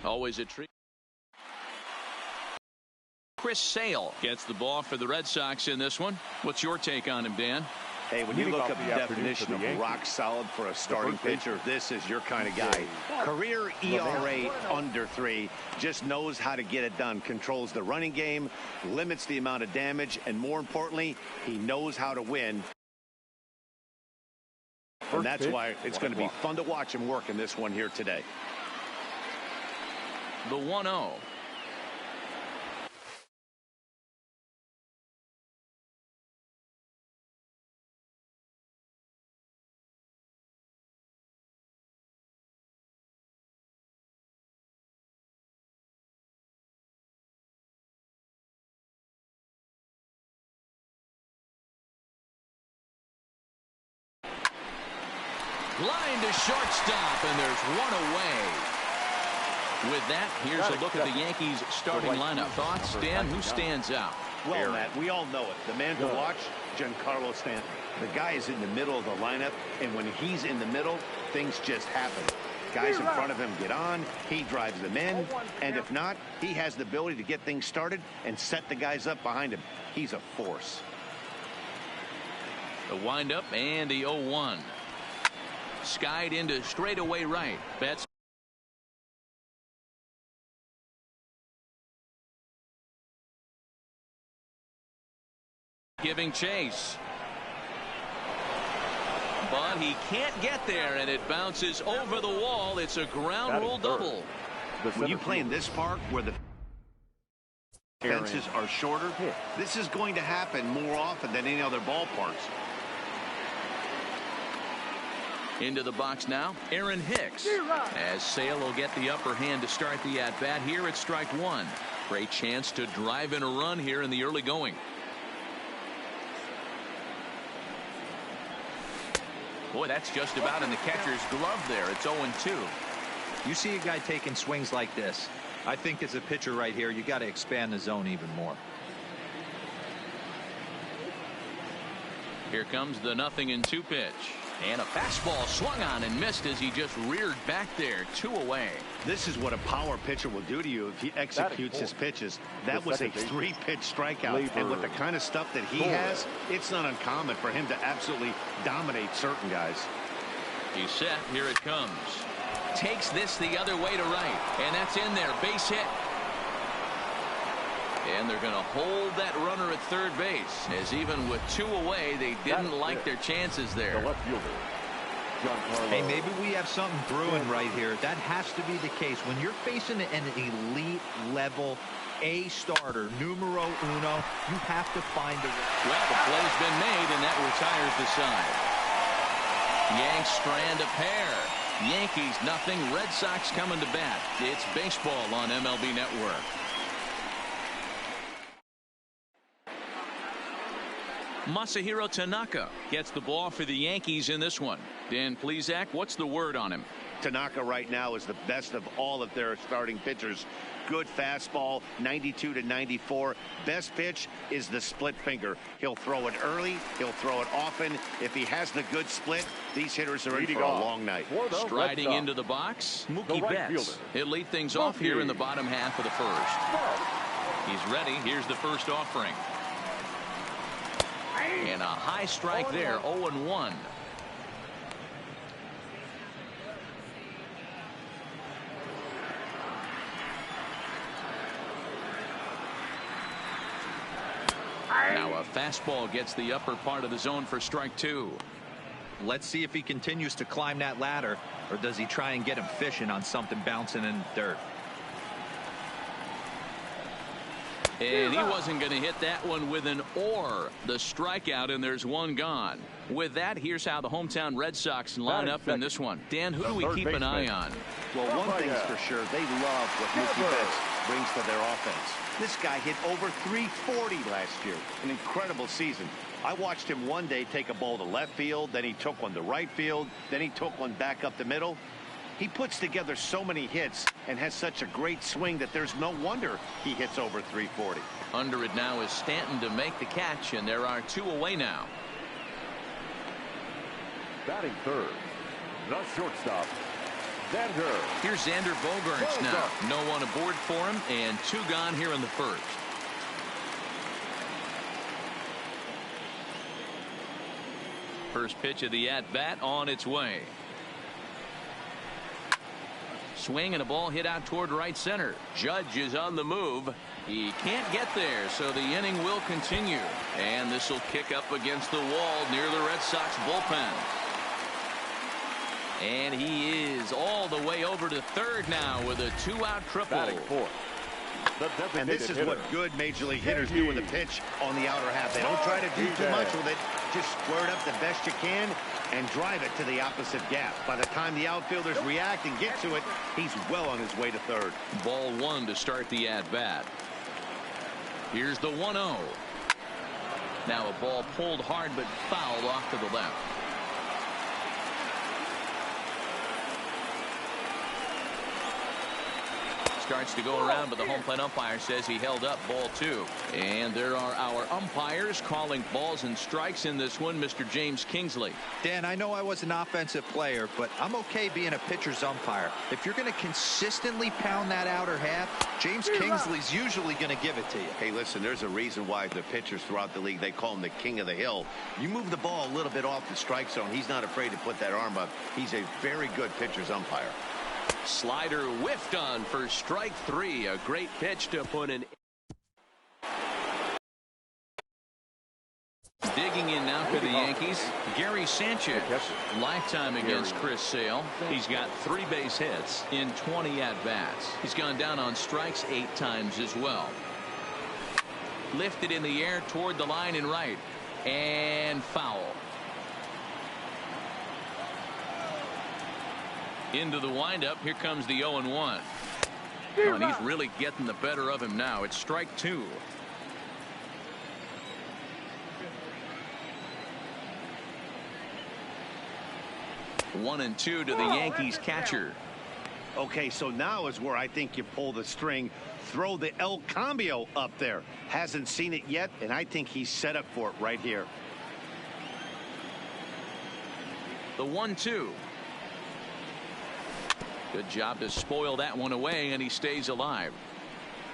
Always a treat. Chris Sale gets the ball for the Red Sox in this one. What's your take on him, Dan? Hey, when you look up the definition of rock solid for a starting pitcher, this is your kind of guy. Career ERA under 3, just knows how to get it done, controls the running game, limits the amount of damage, and more importantly, he knows how to win. And that's why it's going to be fun to watch him work in this one here today. The 1-0. Line to shortstop, and there's one away. With that, here's a look at the Yankees starting lineup. Thoughts, Dan? Who stands out? Well, Matt, we all know it. The man to watch, Giancarlo Stanton. The guy is in the middle of the lineup, and when he's in the middle, things just happen. Guys in front of him get on, he drives them in, and if not, he has the ability to get things started and set the guys up behind him. He's a force. The windup and the 0-1. Skied into straightaway right. Betts. Giving chase. But he can't get there, and it bounces over the wall. It's a ground rule double. When you play in this park where the fences are shorter, this is going to happen more often than any other ballparks. Into the box now, Aaron Hicks. As Sale will get the upper hand to start the at-bat here at strike 1. Great chance to drive in a run here in the early going. Boy, that's just about in the catcher's glove there. It's 0-2. You see a guy taking swings like this. I think as a pitcher right here, you got to expand the zone even more. Here comes the 0-2 pitch. And a fastball swung on and missed as he just reared back there. 2 away. This is what a power pitcher will do to you if he executes his pitches. That was a 3-pitch strikeout. And with the kind of stuff that he has, it's not uncommon for him to absolutely dominate certain guys. He's set. Here it comes. Takes this the other way to right. And that's in there. Base hit. And they're going to hold that runner at third base, as even with 2 away, they didn't like their chances there. Hey, maybe we have something brewing right here. That has to be the case. When you're facing an elite level A starter, numero uno, you have to find a way. Well, the play's been made, and that retires the side. Yanks strand a pair. Yankees nothing. Red Sox coming to bat. It's baseball on MLB Network. Masahiro Tanaka gets the ball for the Yankees in this one. Dan Plesac, what's the word on him? Tanaka right now is the best of all of their starting pitchers. Good fastball, 92 to 94. Best pitch is the split finger. He'll throw it early. He'll throw it often. If he has the good split, these hitters are in for a long night. Striding into the box, Mookie Betts. He'll lead things off here in the bottom half of the first. He's ready. Here's the first offering. And a high strike there, 0-1. Now a fastball gets the upper part of the zone for strike 2. Let's see if he continues to climb that ladder, or does he try and get him fishing on something bouncing in the dirt. And he wasn't going to hit that one with an or. The strikeout, and there's one gone. With that, here's how the hometown Red Sox line up in this one. Dan, who do we keep an eye on? Well, one thing's for sure. They love what Mookie Betts brings to their offense. This guy hit over 340 last year. An incredible season. I watched him one day take a ball to left field. Then he took one to right field. Then he took one back up the middle. He puts together so many hits and has such a great swing that there's no wonder he hits over 340. Under it now is Stanton to make the catch, and there are 2 away now. Batting third, the shortstop, Here's Xander Bogaerts now. No one aboard for him, and 2 gone here in the first. First pitch of the at-bat on its way. Swing and a ball hit out toward right center. Judge is on the move. He can't get there, so the inning will continue. And this will kick up against the wall near the Red Sox bullpen. And he is all the way over to third now with a 2-out triple. And this is what good major league hitters do with a pitch on the outer half. They don't try to do too much with it. Just square it up the best you can and drive it to the opposite gap. By the time the outfielders react and get to it, he's well on his way to third. Ball 1 to start the at-bat. Here's the 1-0. Now a ball pulled hard but fouled off to the left. Starts to go around, but the home plate umpire says he held up ball 2. And there are our umpires calling balls and strikes in this one. Mr. James Kingsley. Dan, I know I was an offensive player, but I'm okay being a pitcher's umpire. If you're going to consistently pound that outer half, James Kingsley's usually going to give it to you. Hey, listen, there's a reason why the pitchers throughout the league, they call him the king of the hill. You move the ball a little bit off the strike zone, he's not afraid to put that arm up. He's a very good pitcher's umpire. Slider whiffed on for strike 3. A great pitch to put an. Digging in now for the Yankees, Gary Sanchez. Lifetime against Chris Sale. He's got 3 base hits in 20 at-bats. He's gone down on strikes 8 times as well. Lifted in the air toward the line and right. And foul. Into the windup. Here comes the 0-1. Oh, and he's really getting the better of him now. It's strike 2. One and 2 to the Yankees catcher. Okay, so now is where I think you pull the string. Throw the El Cambio up there. Hasn't seen it yet, and I think he's set up for it right here. The 1-2. Good job to spoil that one away, and he stays alive.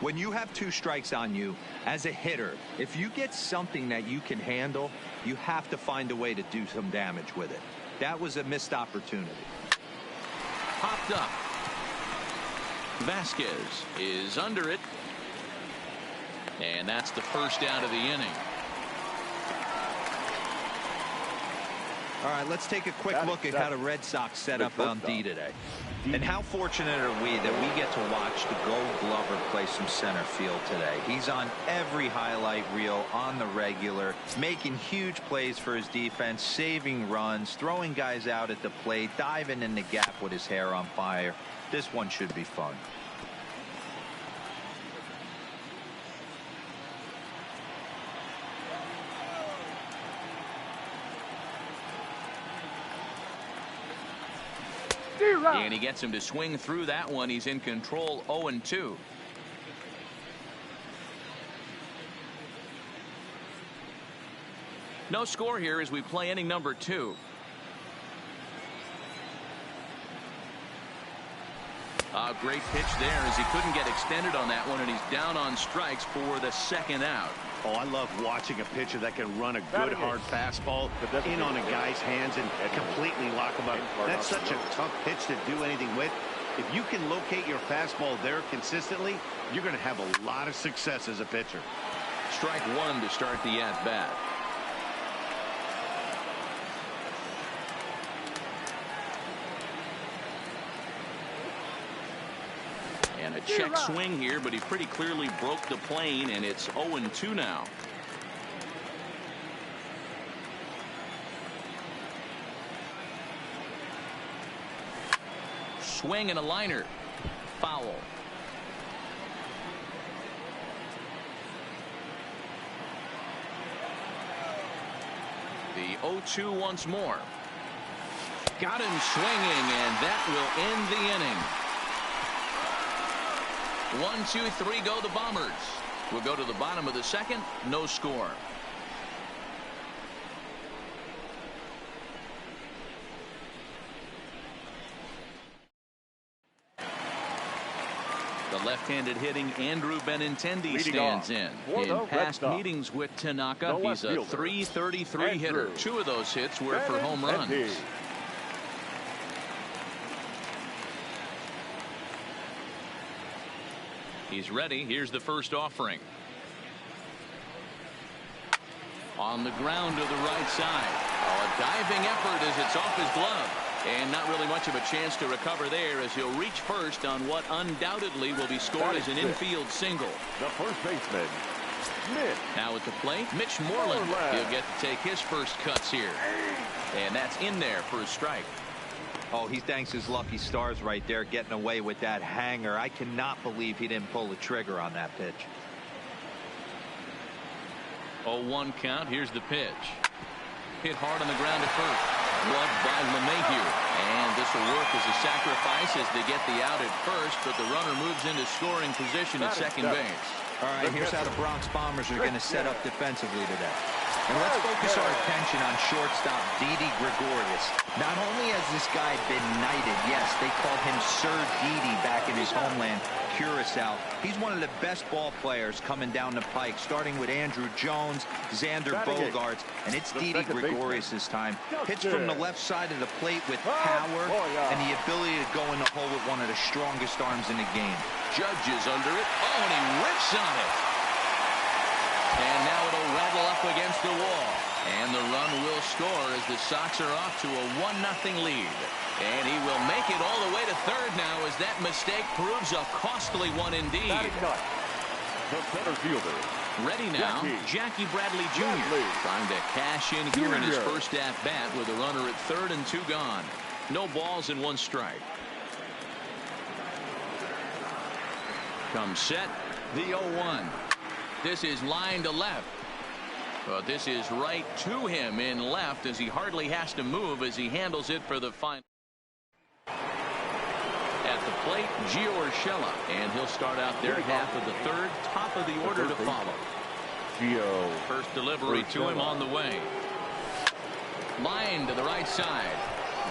When you have 2 strikes on you, as a hitter, if you get something that you can handle, you have to find a way to do some damage with it. That was a missed opportunity. Popped up. Vasquez is under it. And that's the first out of the inning. All right, let's take a quick look at how the Red Sox set up on D today. And how fortunate are we that we get to watch the Gold Glover play some center field today. He's on every highlight reel on the regular, making huge plays for his defense, saving runs, throwing guys out at the plate, diving in the gap with his hair on fire. This one should be fun. And he gets him to swing through that one. He's in control. 0-2. No score here as we play inning number 2. A great pitch there as he couldn't get extended on that one, and he's down on strikes for the 2nd out. Oh, I love watching a pitcher that can run a good hard fastball in on a guy's hands and completely lock him up. That's such a tough pitch to do anything with. If you can locate your fastball there consistently, you're going to have a lot of success as a pitcher. Strike 1 to start the at-bat. And a check swing here, but he pretty clearly broke the plane, and it's 0-2 now. Swing and a liner. Foul. The 0-2 once more. Got him swinging, and that will end the inning. 1, 2, 3 go the Bombers. We'll go to the bottom of the 2nd. No score. The left-handed hitting Andrew Benintendi stands in past meetings with Tanaka, he's a .333 hitter. 2 of those hits were for home runs. He's ready. Here's the first offering. On the ground to the right side. Oh, a diving effort as it's off his glove. And not really much of a chance to recover there as he'll reach first on what undoubtedly will be scored as an infield single. The first baseman, Mitch. Now at the plate, Mitch Moreland. He'll get to take his first cuts here. And that's in there for a strike. Oh, he thanks his lucky stars right there, getting away with that hanger. I cannot believe he didn't pull the trigger on that pitch. 0-1 count. Here's the pitch. Hit hard on the ground at first. Gloved by LeMahieu. And this will work as a sacrifice as they get the out at first, but the runner moves into scoring position at second base. All right, here's how the Bronx Bombers are going to set up defensively today. And let's focus our attention on shortstop Didi Gregorius. Not only has this guy been knighted, yes, they called him Sir Didi back in his homeland, Curacao. He's one of the best ball players coming down the pike, starting with Andrew Jones, Xander Bogaerts, and it's Didi Gregorius this time. Hits from the left side of the plate with power and the ability to go in the hole with one of the strongest arms in the game. Judge is under it. Oh, and he rips on it. And now it'll rattle up against the wall. And the run will score as the Sox are off to a 1-0 lead. And he will make it all the way to third now as that mistake proves a costly one indeed. The center fielder. Ready now, Jackie Bradley Jr. Trying to cash in here in his first at-bat with a runner at third and 2 gone. No balls and 1 strike. Comes set, the 0-1. This is line to left. But this is right to him in left as he hardly has to move as he handles it for the final. At the plate, Gio Urshela, and he'll start out their half of the third, top of the order to follow. Gio. First delivery to him on the way. Line to the right side.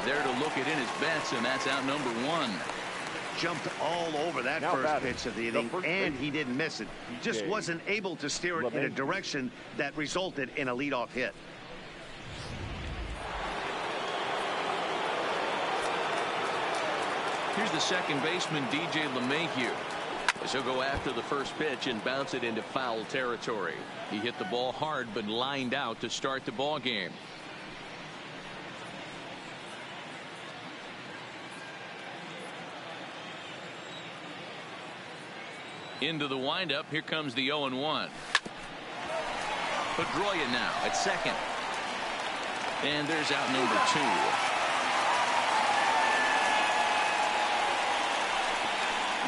There to look it in his bets, and that's out number 1. Jumped all over that first pitch of the inning, and he didn't miss it. Just wasn't able to steer it in a direction that resulted in a leadoff hit. Here's the second baseman, DJ LeMahieu, as he'll go after the first pitch and bounce it into foul territory. He hit the ball hard but lined out to start the ball game. Into the windup. Here comes the 0-1. Pedroia now at second. And there's out number 2.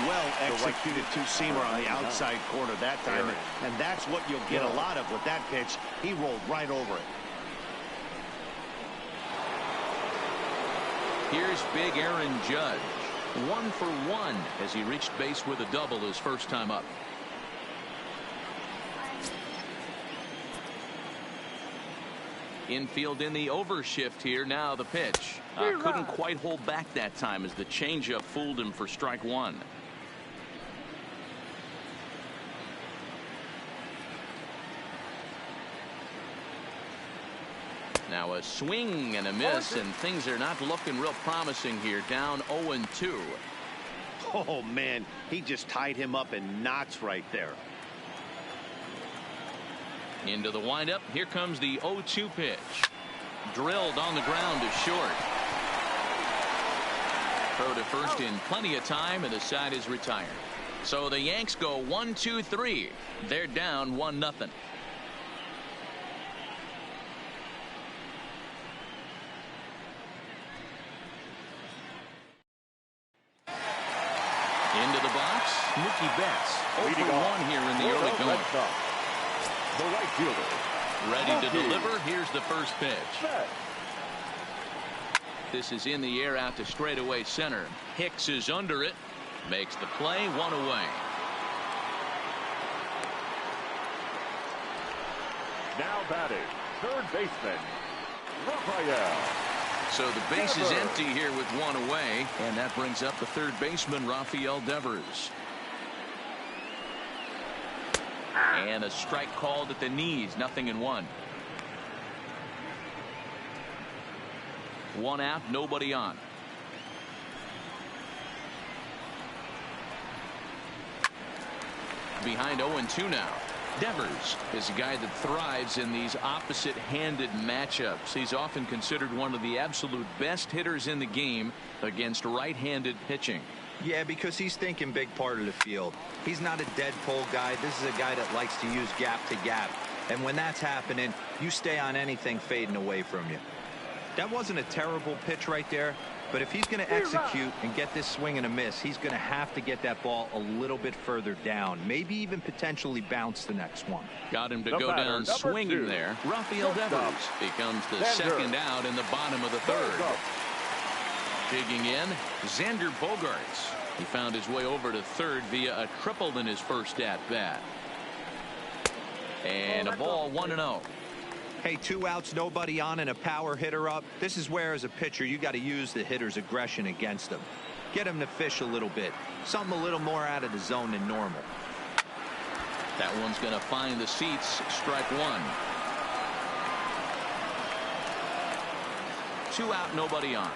Well executed two-seamer on the outside corner that time. And that's what you'll get a lot of with that pitch. He rolled right over it. Here's big Aaron Judge. 1 for 1 as he reached base with a double his first time up. Infield in the overshift here. Now the pitch. Couldn't quite hold back that time as the changeup fooled him for strike 1. Now a swing and a miss, and things are not looking real promising here. Down 0-2. Oh, man, he just tied him up in knots right there. Into the windup. Here comes the 0-2 pitch. Drilled on the ground to short. Throw to first in plenty of time, and the side is retired. So the Yanks go 1-2-3. They're down 1-0. Into the box, Mookie Betts. 0 for 1 here in the early going. The right fielder. Ready to deliver. Here's the first pitch. This is in the air out to straightaway center. Hicks is under it. Makes the play, 1 away. Now batting, third baseman, Rafael. So the base is empty here with 1 away, and that brings up the third baseman, Rafael Devers. And a strike called at the knees. 0-1. 1 out, nobody on. Behind 0-2 now. Devers is a guy that thrives in these opposite-handed matchups. He's often considered one of the absolute best hitters in the game against right-handed pitching. Yeah, because he's thinking big part of the field. He's not a dead pull guy. This is a guy that likes to use gap to gap. And when that's happening, you stay on anything fading away from you. That wasn't a terrible pitch right there. But if he's going to execute and get this swing and a miss, he's going to have to get that ball a little bit further down. Maybe even potentially bounce the next one. Got him to go down swinging there. Rafael Devers becomes the second out in the bottom of the third. Digging in, Xander Bogaerts. He found his way over to third via a triple in his first at-bat. And a ball 1-0. Hey, 2 outs, nobody on, and a power hitter up. This is where, as a pitcher, you got to use the hitter's aggression against them. Get him to fish a little bit. Something a little more out of the zone than normal. That one's going to find the seats. Strike 1. 2 out, nobody on.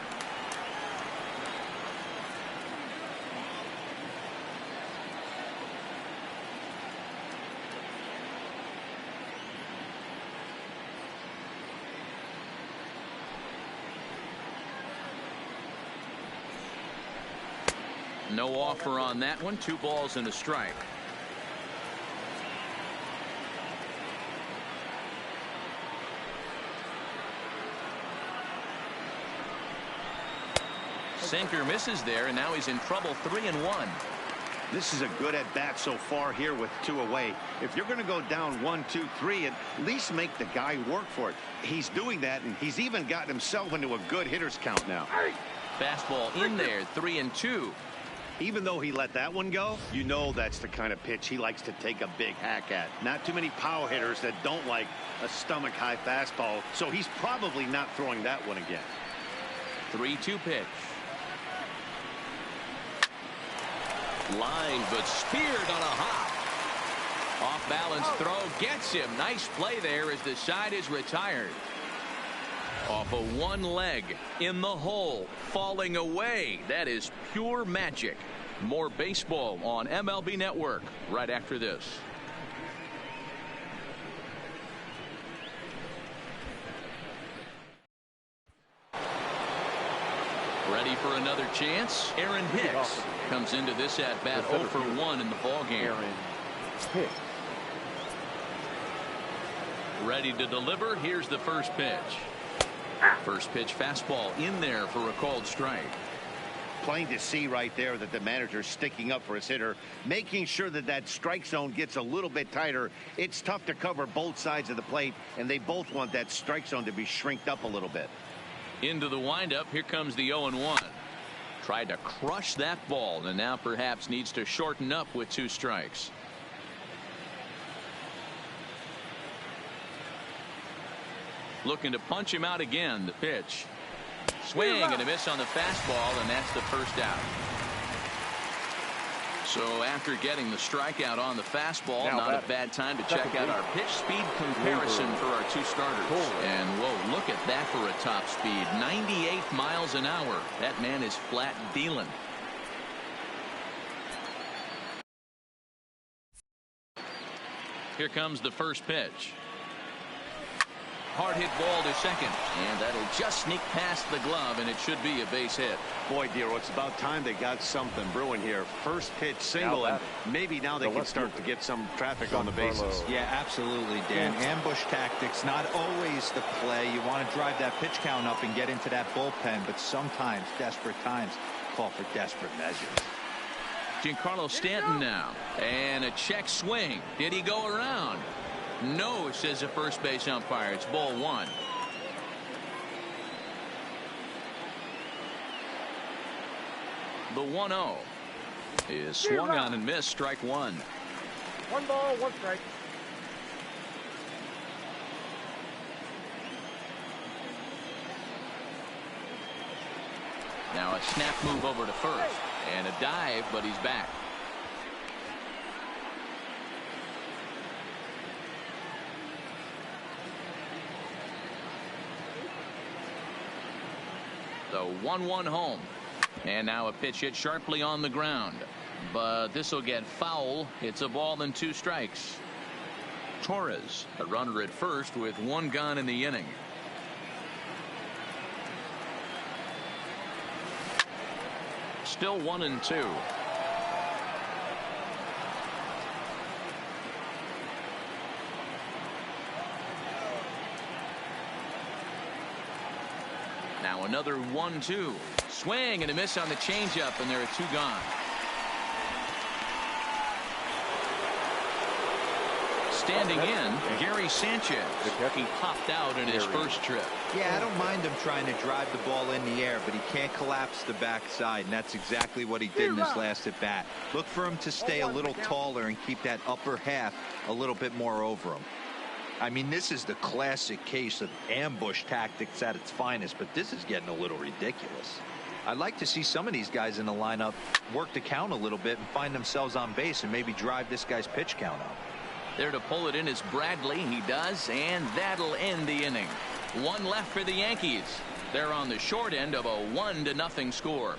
No offer on that one. 2 balls and a strike. Sinker misses there, and now he's in trouble. 3-1. This is a good at bat so far here with 2 away. If you're going to go down 1, 2, 3, at least make the guy work for it. He's doing that, and he's even gotten himself into a good hitter's count now. Fastball in there. 3-2. Even though he let that one go, you know that's the kind of pitch he likes to take a big hack at. Not too many power hitters that don't like a stomach high fastball, so he's probably not throwing that one again. 3-2 pitch. Line, but speared on a hop. Off balance throw gets him. Nice play there as the side is retired. Off of one leg in the hole, falling away. That is pure magic. More baseball on MLB Network right after this. Ready for another chance? Aaron Hicks comes into this at bat 0 for 1 in the ballgame. Aaron Hicks. Ready to deliver. Here's the first pitch. First pitch fastball in there for a called strike. Plain to see right there that the manager's sticking up for his hitter, making sure that that strike zone gets a little bit tighter. It's tough to cover both sides of the plate, and they both want that strike zone to be shrinked up a little bit. Into the windup. Here comes the 0-1. Tried to crush that ball, and now perhaps needs to shorten up with 2 strikes. Looking to punch him out again. The pitch. Swing and a miss on the fastball, and that's the first out. So after getting the strikeout on the fastball, not a bad time to check out our pitch speed comparison for our 2 starters. And whoa, look at that for a top speed. 98 miles an hour. That man is flat dealing. Here comes the first pitch. Hard hit ball to second, and that'll just sneak past the glove, and it should be a base hit. Boy, Dero, it's about time they got something brewing here. First pitch single, and maybe now they can start to get some traffic on the bases. Yeah, absolutely, Dan. Ambush tactics, not always the play. You want to drive that pitch count up and get into that bullpen, but sometimes desperate times call for desperate measures. Giancarlo Stanton now, and a check swing. Did he go around? No, says the first base umpire. It's ball 1. The 1-0 is swung on and missed. Strike 1. 1 ball, 1 strike. Now a snap move over to first, and a dive, but he's back. The 1-1 home. And now a pitch hit sharply on the ground. But this will get foul. It's a ball and 2 strikes. Torres, a runner at first with 1 gone in the inning. Still 1-2. Now another 1-2. Swing and a miss on the changeup, and there are 2 gone. Standing in, Gary Sanchez. He popped out in his first trip. Yeah, I don't mind him trying to drive the ball in the air, but he can't collapse the backside, and that's exactly what he did in his last at bat. Look for him to stay a little taller and keep that upper half a little bit more over him. I mean, this is the classic case of ambush tactics at its finest, but this is getting a little ridiculous. I'd like to see some of these guys in the lineup work the count a little bit and find themselves on base and maybe drive this guy's pitch count up. There to pull it in is Bradley. He does, and that'll end the inning. 1 left for the Yankees. They're on the short end of a 1-0 score.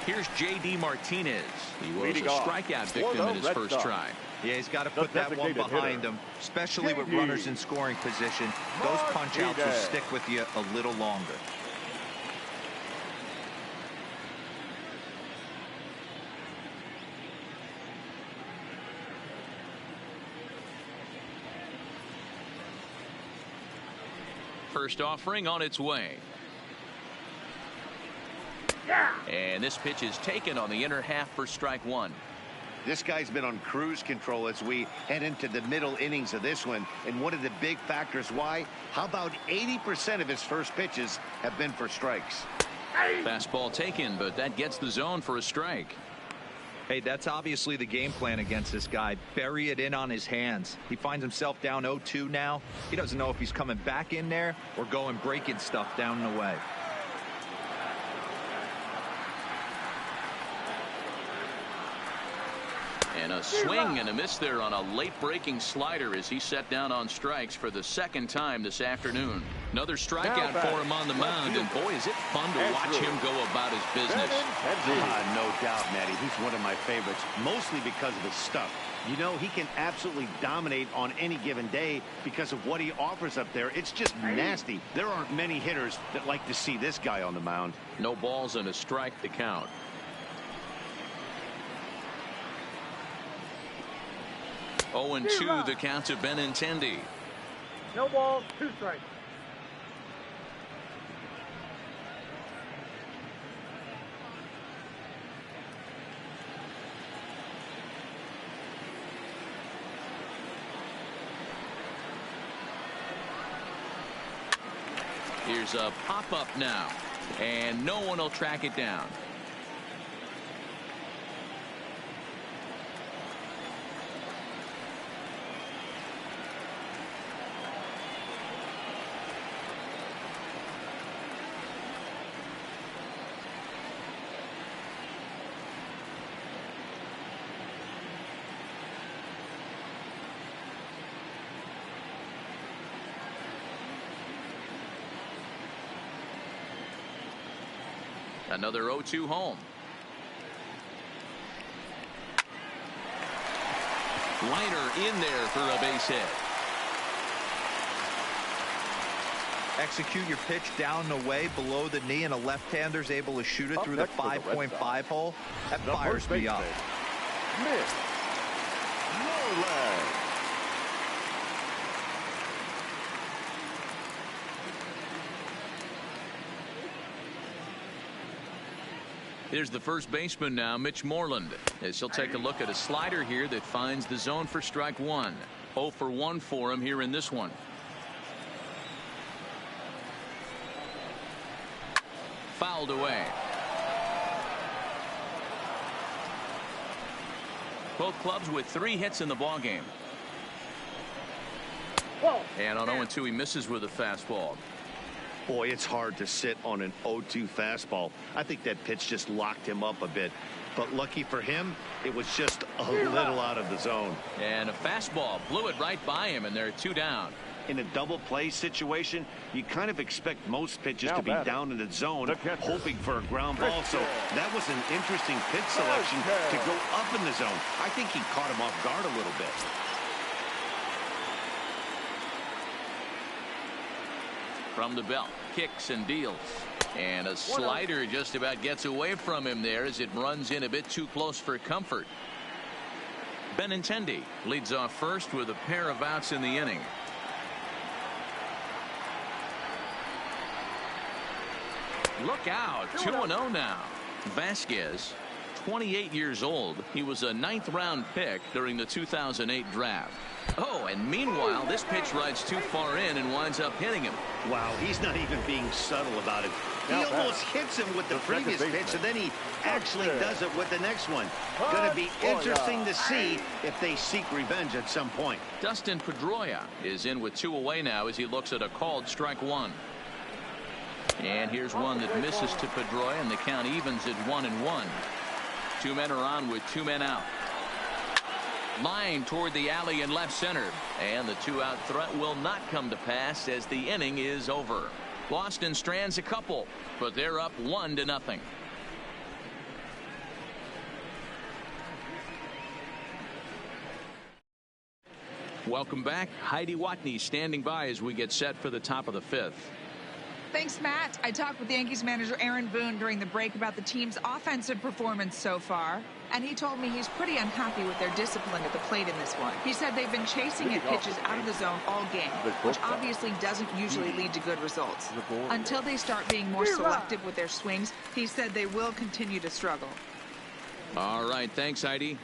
Here's J.D. Martinez. He was a strikeout victim in his first try. Yeah, he's got to put that one behind him, especially with runners in scoring position. Those punch-outs will stick with you a little longer. First offering on its way. And this pitch is taken on the inner half for strike 1. This guy's been on cruise control as we head into the middle innings of this one. And one of the big factors why, how about 80% of his first pitches have been for strikes? Fastball taken, but that gets the zone for a strike. Hey, that's obviously the game plan against this guy. Bury it in on his hands. He finds himself down 0-2 now. He doesn't know if he's coming back in there or going breaking stuff down the way. And a swing and a miss there on a late breaking slider as he set down on strikes for the 2nd time this afternoon. Another strikeout for him on the mound, and boy, is it fun to watch him go about his business. No doubt, Matty. He's one of my favorites, mostly because of his stuff. You know, he can absolutely dominate on any given day because of what he offers up there. It's just nasty. There aren't many hitters that like to see this guy on the mound. No balls and a strike to count. Oh, and 2 the count to Benintendi. No balls, 2 strikes. Here's a pop-up now, and no one will track it down. Another 0-2 home. Liner in there for a base hit. Execute your pitch down the way below the knee, and a left-hander's able to shoot it through the 5.5 hole. That fires me up. Miss. Norland. Here's the first baseman now, Mitch Moreland, as he'll take a look at a slider here that finds the zone for strike 1. 0 for 1 for him here in this one. Fouled away. Both clubs with 3 hits in the ballgame. And on 0-2 he misses with a fastball. Boy, it's hard to sit on an 0-2 fastball. I think that pitch just locked him up a bit. But lucky for him, it was just a little out of the zone. And a fastball blew it right by him, and they're 2 down. In a double play situation, you kind of expect most pitches to be down in the zone, hoping for a ground ball. So that was an interesting pitch selection to go up in the zone. I think he caught him off guard a little bit. From the belt, kicks and deals. And a slider just about gets away from him there as it runs in a bit too close for comfort. Benintendi leads off first with a pair of outs in the inning. Look out, 2-0 now. Vasquez, 28 years old. He was a 9th-round pick during the 2008 draft. Oh, and meanwhile, this pitch rides too far in and winds up hitting him. Wow, he's not even being subtle about it. He almost hits him with the previous pitch, and then he actually does it with the next one. Going to be interesting to see if they seek revenge at some point. Dustin Pedroia is in with 2 away now as he looks at a called strike 1. And here's one that misses to Pedroia, and the count evens at 1-1. 2 men are on with 2 men out. Line toward the alley in left center, and the 2-out threat will not come to pass as the inning is over. Boston strands a couple, but they're up 1-0. Welcome back. Heidi Watney standing by as we get set for the top of the 5th. Thanks, Matt. I talked with Yankees manager Aaron Boone during the break about the team's offensive performance so far, and he told me he's pretty unhappy with their discipline at the plate in this one. He said they've been chasing at pitches out of the zone all game, which obviously doesn't usually lead to good results. Until they start being more selective with their swings, he said they will continue to struggle. All right, thanks, Heidi.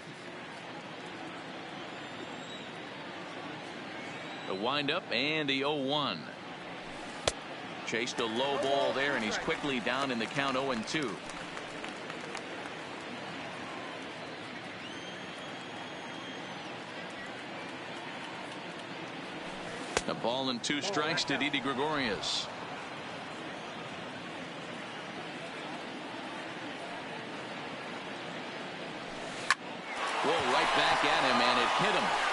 The windup and the 0-1. Chased a low ball there, and he's quickly down in the count 0-2. A ball and 2 strikes to Didi Gregorius. Whoa, right back at him, and it hit him.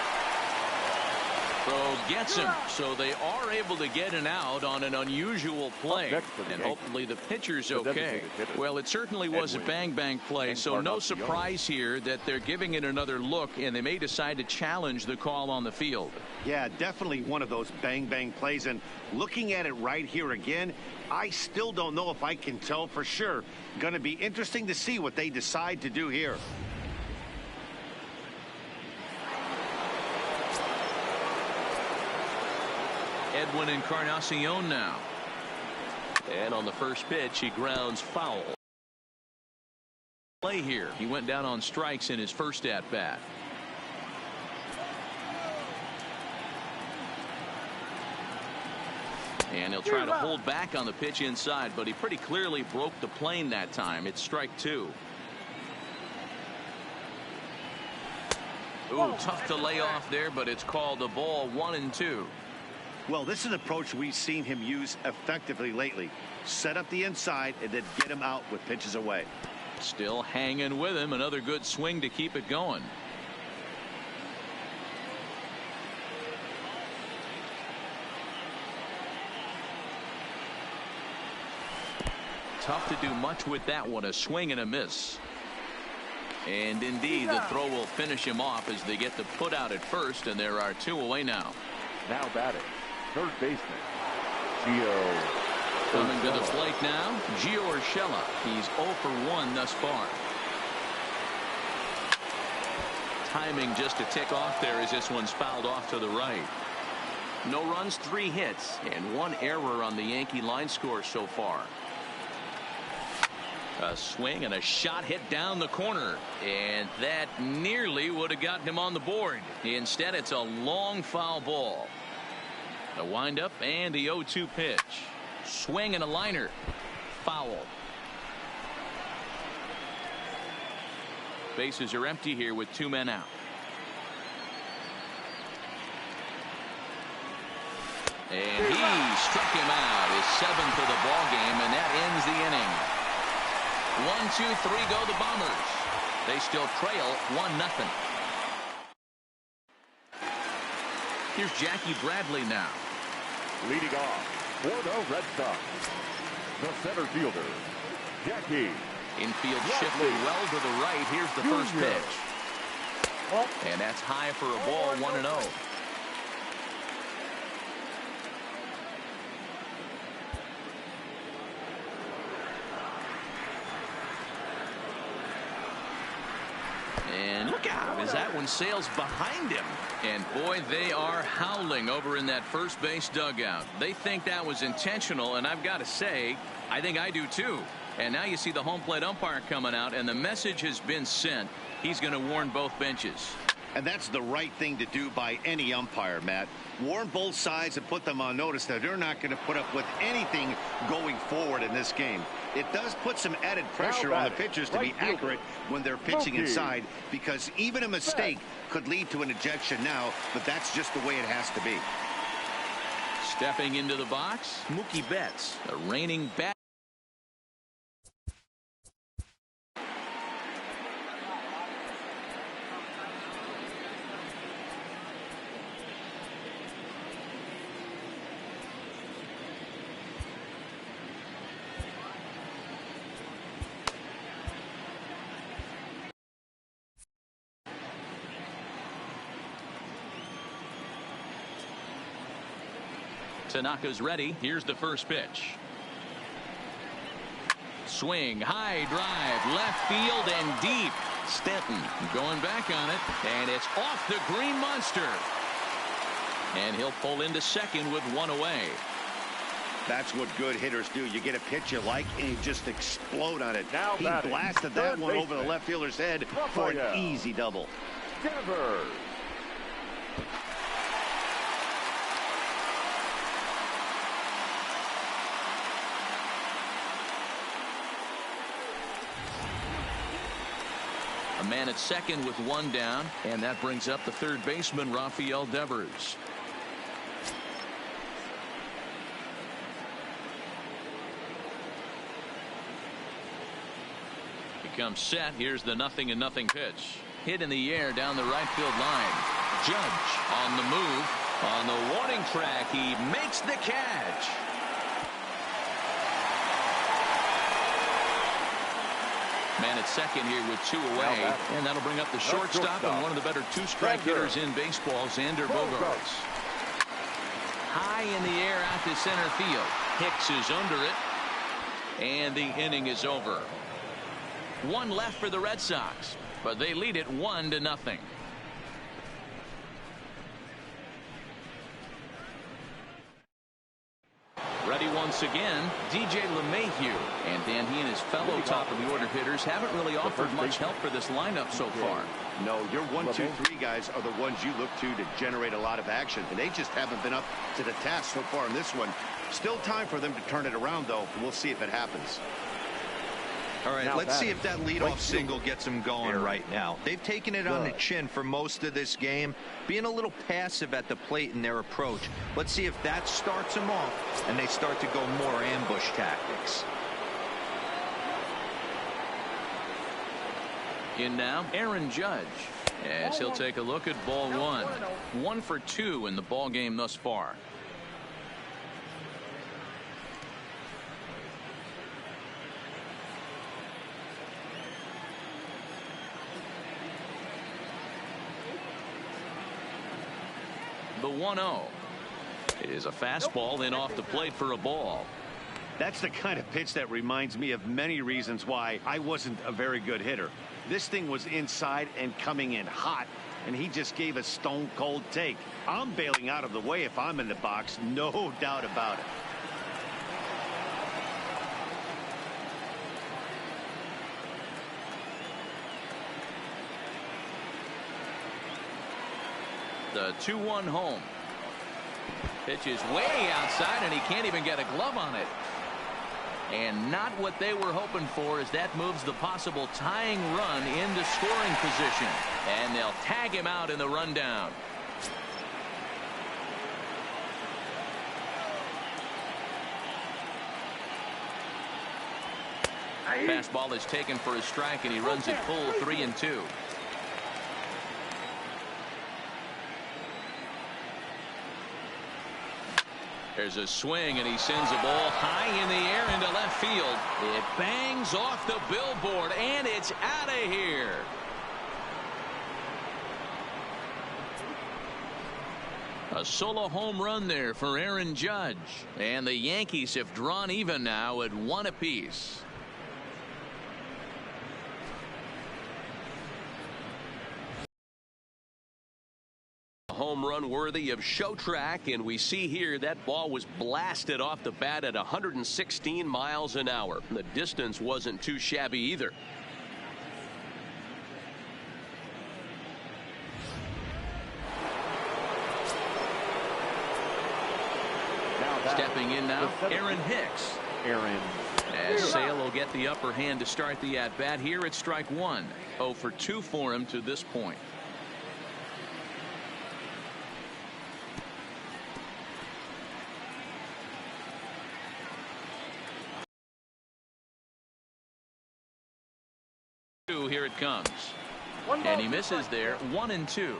Throw gets him, so they are able to get an out on an unusual play, and hopefully the pitcher's okay. Well, it certainly was a bang-bang play, so no surprise here that they're giving it another look, and they may decide to challenge the call on the field. Yeah, definitely one of those bang-bang plays, and looking at it right here again, I still don't know if I can tell for sure. Going to be interesting to see what they decide to do here. Edwin Encarnacion now. And on the first pitch, he grounds foul. Play here. He went down on strikes in his first at-bat. And he'll try to hold back on the pitch inside, but he pretty clearly broke the plane that time. It's strike 2. Ooh, tough to lay off there, but it's called a ball. 1-2. Well, this is an approach we've seen him use effectively lately. Set up the inside and then get him out with pitches away. Still hanging with him. Another good swing to keep it going. Tough to do much with that one. A swing and a miss. And indeed, the throw will finish him off as they get the put out at first, and there are 2 away now. Now batting, third baseman, Gio. Coming to the plate now, Gio Urshela. He's 0 for 1 thus far. Timing just to tick off there as this one's fouled off to the right. No runs, 3 hits, and 1 error on the Yankee line score so far. A swing and a shot hit down the corner, and that nearly would have gotten him on the board. Instead, it's a long foul ball. A windup and the 0-2 pitch. Swing and a liner. Foul. Bases are empty here with 2 men out. And he struck him out. His 7th of the ball game, and that ends the inning. 1-2-3 go the Bombers. They still trail 1-0. Here's Jackie Bradley now. Leading off for the Red Sox, the center fielder, Jackie. Infield shifted well to the right. Here's the first pitch. And that's high for a ball, 1-0. And look out as that one sails behind him. And boy, they are howling over in that first base dugout. They think that was intentional, and I've got to say, I think I do too. And now you see the home plate umpire coming out, and the message has been sent. He's going to warn both benches. And that's the right thing to do by any umpire, Matt. Warn both sides and put them on notice that they're not going to put up with anything going forward in this game. It does put some added pressure on the pitchers to be accurate when they're pitching inside, because even a mistake could lead to an ejection now, but that's just the way it has to be. Stepping into the box, Mookie Betts, the reigning bat. Tanaka's ready. Here's the first pitch. Swing, high drive, left field and deep. Stanton going back on it, and it's off the green monster. And he'll pull into second with one away. That's what good hitters do. You get a pitch you like, and you just explode on it. Now he batting, blasted that one over the left fielder's head for an easy double. Devers. A man at second with one down, and that brings up the third baseman, Rafael Devers. He comes set. Here's the 0-0 pitch. Hit in the air down the right field line. Judge on the move. On the warning track, he makes the catch. Man at second here with two away, and that'll bring up the shortstop and one of the better two-strike hitters in baseball, Xander Bogaerts. High in the air out to center field. Hicks is under it, and the inning is over. One left for the Red Sox, but they lead it 1-0. Ready once again, DJ LeMahieu. And Dan, he and his fellow top-of-the-order hitters haven't really offered much help for this lineup so far. No, your 1, 2, 3 guys are the ones you look to generate a lot of action, and they just haven't been up to the task so far in this one. Still time for them to turn it around, though. We'll see if it happens. All right, let's see if that leadoff single gets them going right now. They've taken it on the chin for most of this game, being a little passive at the plate in their approach. Let's see if that starts them off and they start to go more ambush tactics. In now, Aaron Judge, as he'll take a look at ball one. 1 for 2 in the ball game thus far. The 1-0 is a fastball in off the plate for a ball. That's the kind of pitch that reminds me of many reasons why I wasn't a very good hitter. This thing was inside and coming in hot, and he just gave a stone cold take. I'm bailing out of the way if I'm in the box, no doubt about it. The 2-1 home. Pitch is way outside, and he can't even get a glove on it. And not what they were hoping for, as that moves the possible tying run into scoring position. And they'll tag him out in the rundown. Fastball is taken for a strike, and he runs it full 3-2. There's a swing, and he sends a ball high in the air into left field. It bangs off the billboard, and it's out of here. A solo home run there for Aaron Judge. And the Yankees have drawn even now at 1 apiece. Home run worthy of show track, and we see here that ball was blasted off the bat at 116 miles an hour. The distance wasn't too shabby either. Stepping in now, Aaron Hicks. As Sale will get the upper hand to start the at-bat here at strike 1. 0 for 2 for him to this point. Here it comes. And he misses there. 1-2.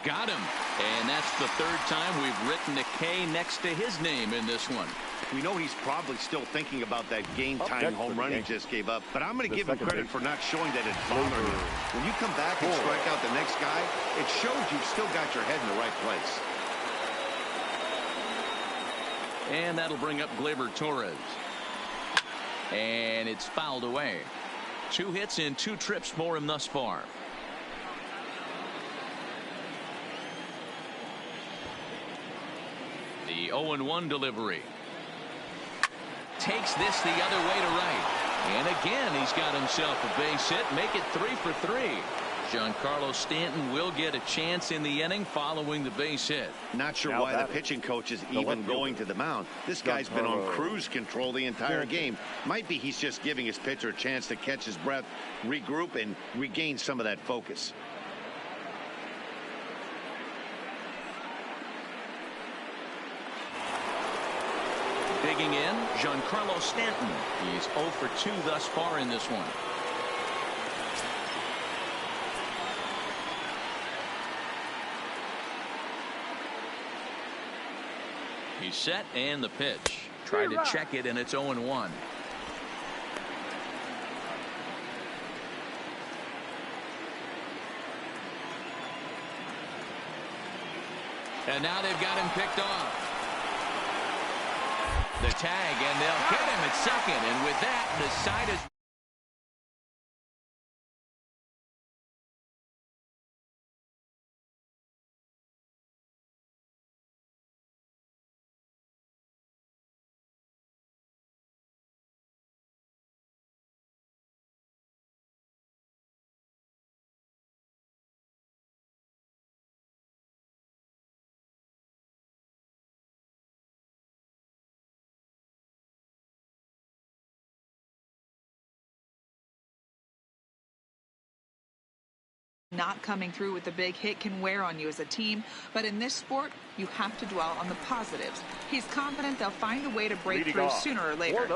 Got him. And that's the third time we've written a K next to his name in this one. We know he's probably still thinking about that game-tying home run he just gave up, but I'm going to give him credit for not showing that it's bothering him. When you come back and strike out the next guy, it shows you've still got your head in the right place. And that'll bring up Gleyber Torres. And it's fouled away. 2 hits in 2 trips for him thus far. The 0-1 delivery. Takes this the other way to right. And again, he's got himself a base hit. Make it 3 for 3. Giancarlo Stanton will get a chance in the inning following the base hit. Not sure why the pitching coach is even going to the mound. This guy's been on cruise control the entire game. Might be he's just giving his pitcher a chance to catch his breath, regroup, and regain some of that focus. Digging in, Giancarlo Stanton. He's 0 for 2 thus far in this one. He's set, and the pitch. Tried to check it, and it's 0-1. And now they've got him picked off. The tag, and they'll get him at second. And with that, the side is... Not coming through with a big hit can wear on you as a team, but in this sport, you have to dwell on the positives. He's confident they'll find a way to break through sooner or later.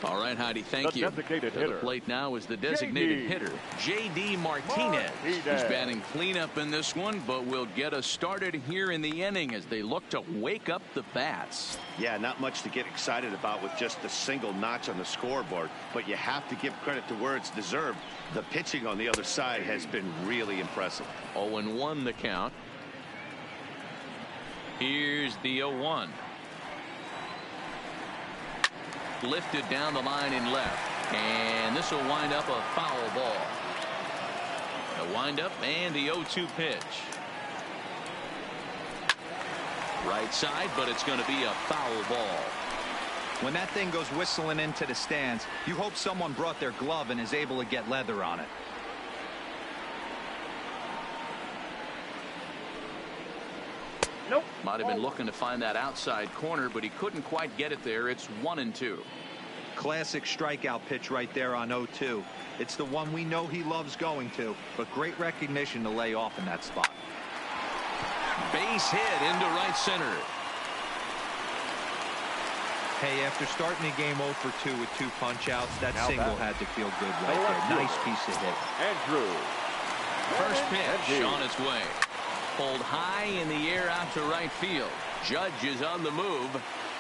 All right, Heidi, thank you. The plate now is the designated hitter, J.D. Martinez. He's batting cleanup in this one, but will get us started here in the inning as they look to wake up the bats. Yeah, not much to get excited about with just a single notch on the scoreboard, but you have to give credit to where it's deserved. The pitching on the other side has been really impressive. 0-1 the count. Here's the 0-1. Lifted down the line in left, and this will wind up a foul ball. The windup and the 0-2 pitch. Right side, but it's going to be a foul ball. When that thing goes whistling into the stands, you hope someone brought their glove and is able to get leather on it. Nope. Might have been looking to find that outside corner, but he couldn't quite get it there. It's 1-2. Classic strikeout pitch right there on 0-2. It's the one we know he loves going to, but great recognition to lay off in that spot. Base hit into right center. Hey, after starting the game 0 for 2 with 2 punch-outs, that Now single batting. had to feel good right there. Nice piece of hit. Andrew. First pitch on its way. Pulled high in the air out to right field. Judge is on the move.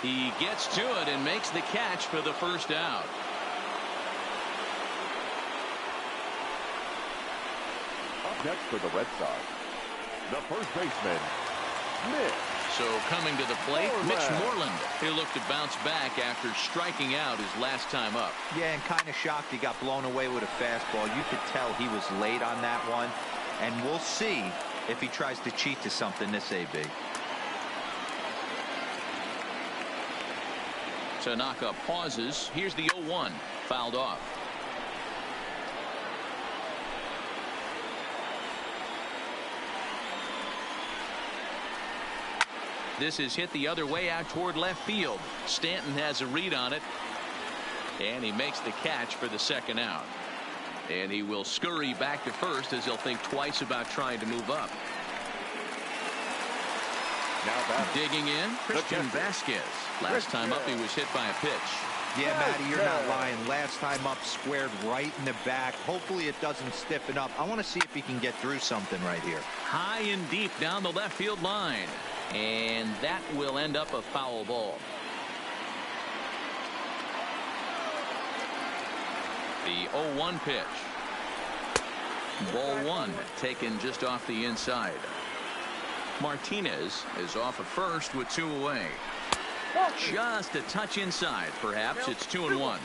He gets to it and makes the catch for the first out. Up next for the Red Sox, the first baseman, Mitch. So coming to the plate, Mitch Moreland. Moreland. He'll look to bounce back after striking out his last time up. Yeah, and kind of shocked he got blown away with a fastball. You could tell he was late on that one. And we'll see if he tries to cheat to something this AB. Tanaka pauses. Here's the 0-1. Fouled off. This is hit the other way out toward left field. Stanton has a read on it. And he makes the catch for the second out. And he will scurry back to first as he'll think twice about trying to move up. Now batting. Digging in, Christian Vasquez. Last time up, he was hit by a pitch. Yeah, Matty, you're not lying. Last time up, squared right in the back. Hopefully it doesn't stiffen up. I want to see if he can get through something right here. High and deep down the left field line. And that will end up a foul ball. The 0-1 pitch. Ball one, taken just off the inside. Martinez is off at first with 2 away. Just a touch inside. Perhaps it's 2-1.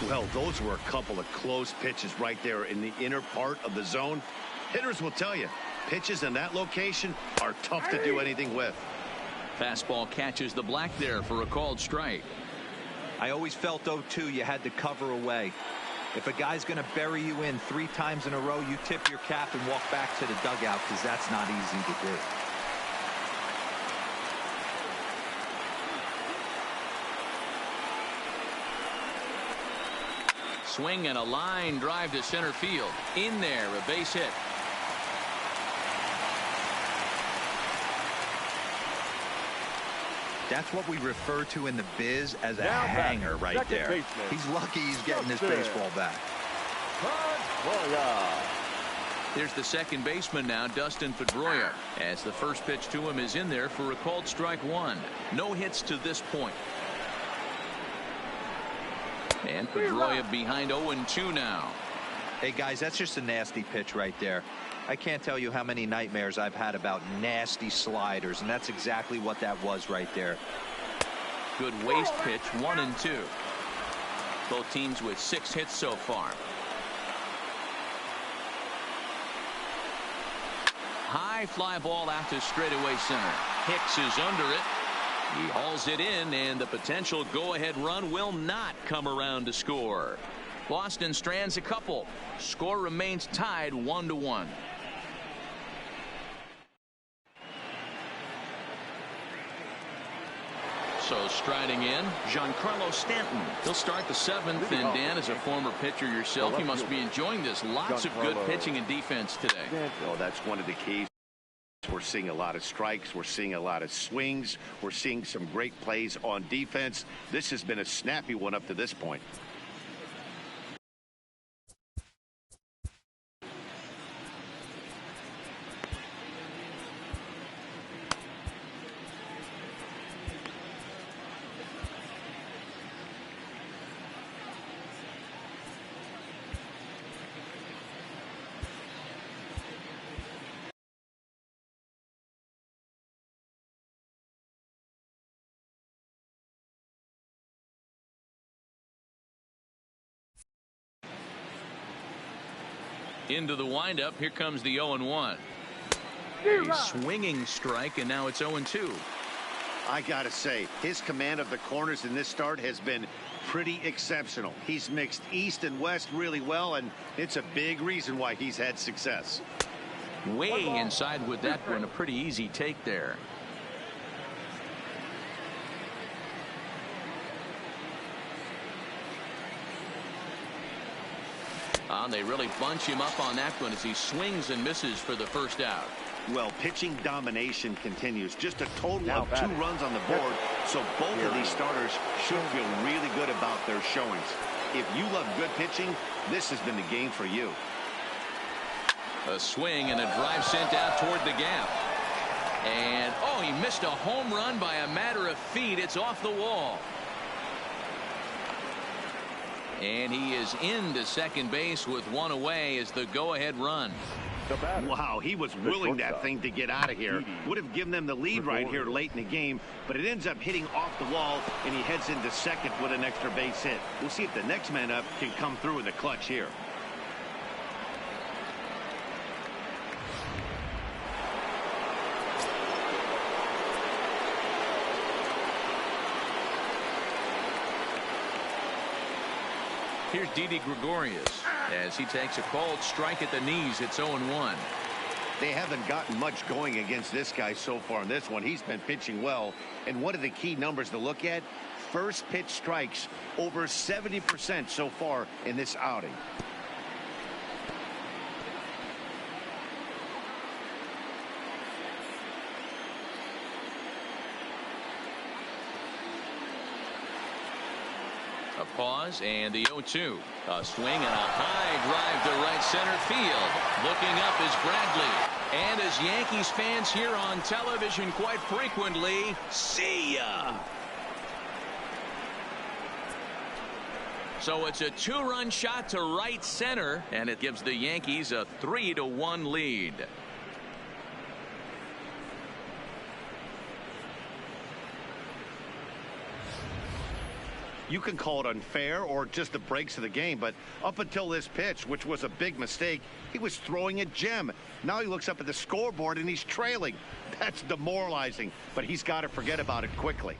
Well, those were a couple of close pitches right there in the inner part of the zone. Hitters will tell you, pitches in that location are tough to do anything with. Fastball catches the black there for a called strike. I always felt, 0-2, you had to cover away. If a guy's going to bury you in 3 times in a row, you tip your cap and walk back to the dugout, because that's not easy to do. Swing and a line drive to center field. In there, a base hit. That's what we refer to in the biz as a Now hanger back, right second there. baseman. He's lucky he's getting this Justin. baseball back. Pedroia. There's the second baseman now, Dustin Pedroia, as the first pitch to him is in there for a called strike 1. No hits to this point. And Pedroia behind 0-2 now. Hey, guys, that's just a nasty pitch right there. I can't tell you how many nightmares I've had about nasty sliders, and that's exactly what that was right there. Good waste pitch, 1-2. Both teams with 6 hits so far. High fly ball out to straightaway center. Hicks is under it. He hauls it in, and the potential go-ahead run will not come around to score. Boston strands a couple. Score remains tied 1-1. So striding in, Giancarlo Stanton. He'll start the 7th, and Dan, as a former pitcher yourself, you must be enjoying this. Lots of good pitching and defense today. Oh, that's one of the keys. We're seeing a lot of strikes. We're seeing a lot of swings. We're seeing some great plays on defense. This has been a snappy one up to this point. Into the windup. Here comes the 0-1. A swinging strike, and now it's 0-2. I gotta say, his command of the corners in this start has been pretty exceptional. He's mixed east and west really well, and it's a big reason why he's had success. Way inside with that one. A pretty easy take there. They really bunch him up on that one as he swings and misses for the first out. Well, pitching domination continues. Just a total of 2 runs on the board, so both of these starters should feel really good about their showings. If you love good pitching, this has been the game for you. A swing and a drive sent out toward the gap. And, oh, he missed a home run by a matter of feet. It's off the wall. And he is into second base with 1 away as the go-ahead run. Wow, he was willing that thing to get out of here. Would have given them the lead right here late in the game, but it ends up hitting off the wall, and he heads into second with an extra base hit. We'll see if the next man up can come through in the clutch here. Here's Didi Gregorius as he takes a called strike at the knees. It's 0-1. They haven't gotten much going against this guy so far in this one. He's been pitching well. And one of the key numbers to look at, first pitch strikes over 70% so far in this outing. A pause and the 0-2. A swing and a high drive to right center field. Looking up is Bradley. And as Yankees fans hear on television quite frequently, see ya. So it's a 2-run shot to right center, and it gives the Yankees a 3-1 lead. You can call it unfair or just the breaks of the game, but up until this pitch, which was a big mistake, he was throwing a gem. Now he looks up at the scoreboard and he's trailing. That's demoralizing, but he's got to forget about it quickly.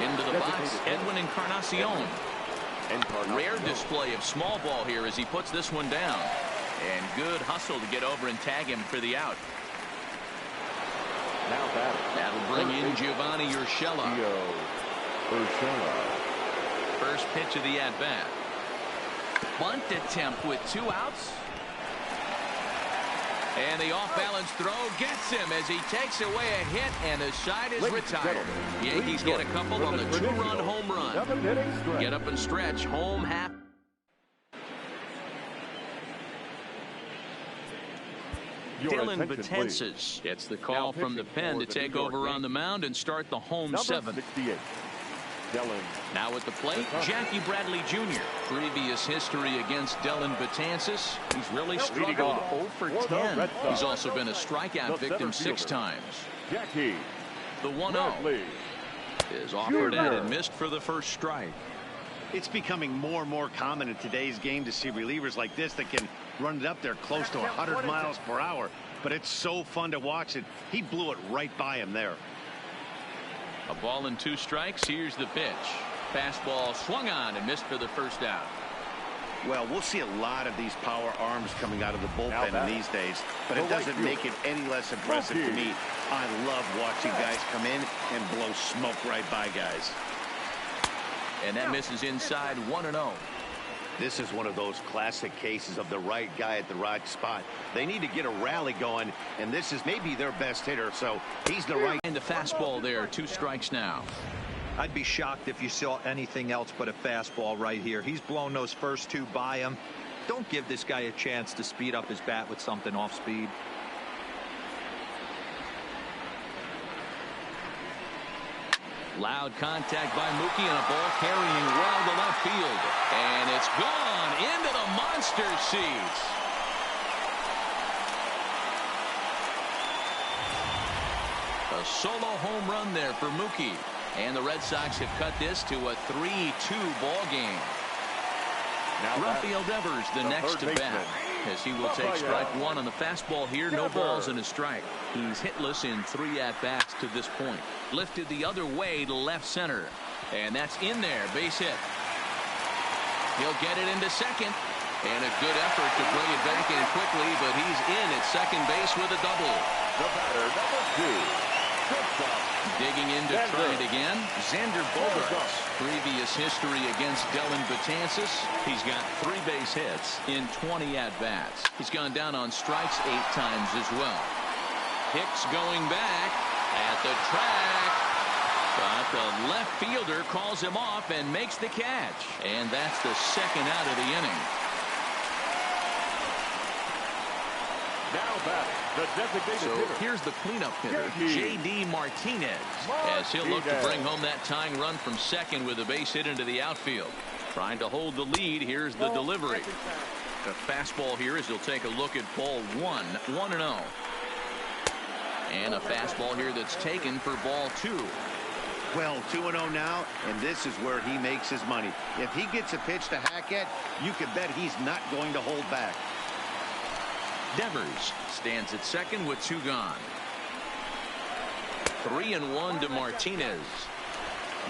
Into the box, Edwin Encarnacion. Rare display of small ball here as he puts this one down. And good hustle to get over and tag him for the out. That'll bring in Giovanni Urshela. First pitch of the at-bat. Bunt attempt with 2 outs. And the off-balance throw gets him as he takes away a hit, and the side is retired. Yankees get a couple on the 2-run home run. Get up and stretch. Home half. Dylan Betances gets the call from the pen to take over on the mound and start the home 7th. Now at the plate, Jackie Bradley Jr. Previous history against Dylan Betances. He's really struggled 0 for 10. He's also been a strikeout victim 6 times. Jackie. The 1-0 is offered and missed for the first strike. It's becoming more and more common in today's game to see relievers like this that can run it up there close to 100 miles per hour. But it's so fun to watch it. He blew it right by him there. A ball and 2 strikes. Here's the pitch. Fastball swung on and missed for the first out. Well, we'll see a lot of these power arms coming out of the bullpen in these days, but it doesn't make it any less impressive to me. I love watching guys come in and blow smoke right by guys. And that misses inside 1-0. This is one of those classic cases of the right guy at the right spot. They need to get a rally going, and this is maybe their best hitter, so he's the right. And the fastball there, 2 strikes now. I'd be shocked if you saw anything else but a fastball right here. He's blown those first 2 by him. Don't give this guy a chance to speed up his bat with something off speed. Loud contact by Mookie and a ball carrying well to left field. And it's gone into the monster seats. A solo home run there for Mookie. And the Red Sox have cut this to a 3-2 ball game. Rafael Devers the next to bat as he will take strike 1 on the fastball here. No balls and a strike. He's hitless in 3 at-bats to this point. Lifted the other way to left center. And that's in there. Base hit. He'll get it into second. And a good effort to bring it back in quickly, but he's in at second base with a double. The batter, number 2. Digging in to try it again. Xander Bogaerts. Previous history against Dellin Betances. He's got 3 base hits in 20 at-bats. He's gone down on strikes 8 times as well. Hicks going back at the track. But the left fielder calls him off and makes the catch. And that's the second out of the inning. Now back, the designated hitter. Here's the cleanup hitter, J.D. Martinez, as he'll look to bring home that tying run from second with a base hit into the outfield. Trying to hold the lead. Here's the delivery. The fastball here as he'll take a look at ball 1, 1-0. And a fastball here that's taken for ball 2. Well, 2-0 now, and this is where he makes his money. If he gets a pitch to hack at, you can bet he's not going to hold back. Devers stands at second with 2 gone. 3-1 to Martinez.